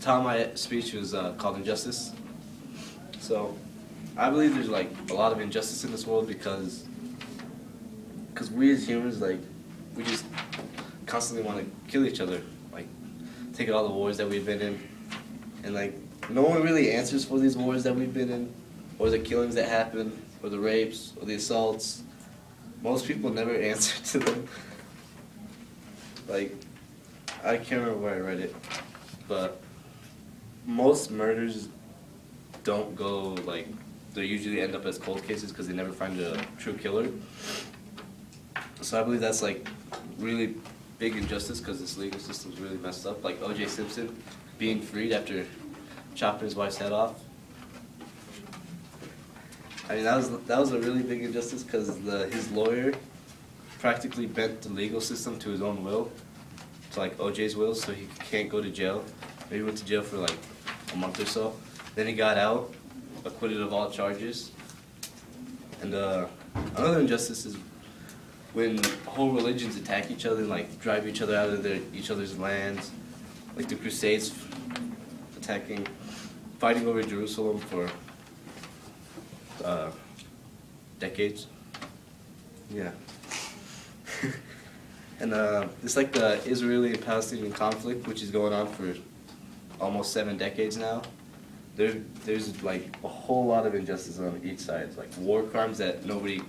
top of my speech was called injustice. So I believe there's like a lot of injustice in this world because we as humans, like, we just constantly want to kill each other. Like, take all the wars that we've been in, and like no one really answers for these wars that we've been in, or the killings that happen, or the rapes, or the assaults. Most people never answer to them. Like, I can't remember where I read it, but most murders don't go, like, they usually end up as cold cases because they never find a true killer. So I believe that's like really big injustice because this legal system's really messed up. Like O.J. Simpson being freed after chopping his wife's head off. I mean, that was a really big injustice because his lawyer practically bent the legal system to his own will, to like O.J.'s will, so he can't go to jail. Maybe he went to jail for like a month or so. Then he got out, acquitted of all charges. And another injustice is when whole religions attack each other and like drive each other out of each other's lands, like the Crusades fighting over Jerusalem for decades. Yeah. And it's like the Israeli and Palestinian conflict, which is going on for almost 7 decades now. There's like a whole lot of injustice on each side, like war crimes that nobody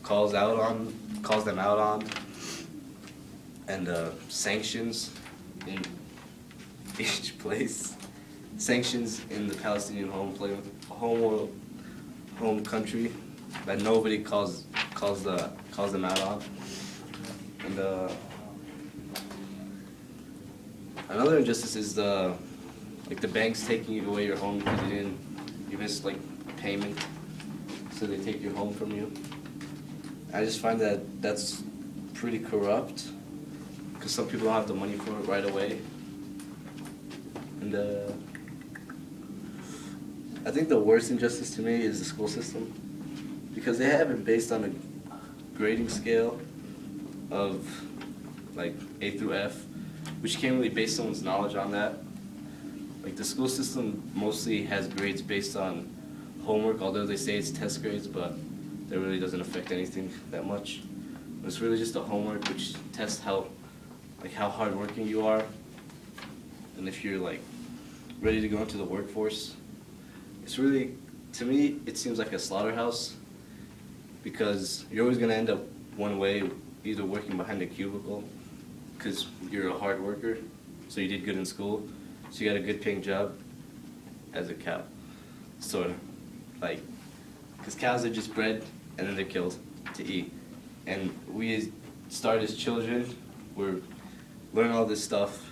calls them out on, and sanctions in each place. Sanctions in the Palestinian home country that nobody calls them out on. And another injustice is the banks taking away your home because you missed like payment, so they take your home from you. I just find that that's pretty corrupt because some people don't have the money for it right away. And I think the worst injustice to me is the school system because they have it based on a grading scale of like A through F, which can't really base someone's knowledge on that. Like the school system mostly has grades based on homework, although they say it's test grades, but that really doesn't affect anything that much. It's really just a homework which tests how hardworking you are, and if you're like ready to go into the workforce. It's really, to me, it seems like a slaughterhouse because you're always gonna end up one way, either working behind a cubicle because you're a hard worker, so you did good in school, so you got a good paying job as a cow, sort of, like, because cows are just bred and then they're killed to eat. And we start as children, we're learning all this stuff,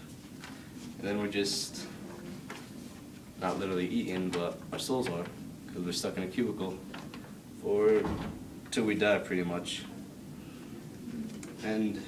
and then we're just not literally eating, but our souls are, because we're stuck in a cubicle till we die, pretty much. And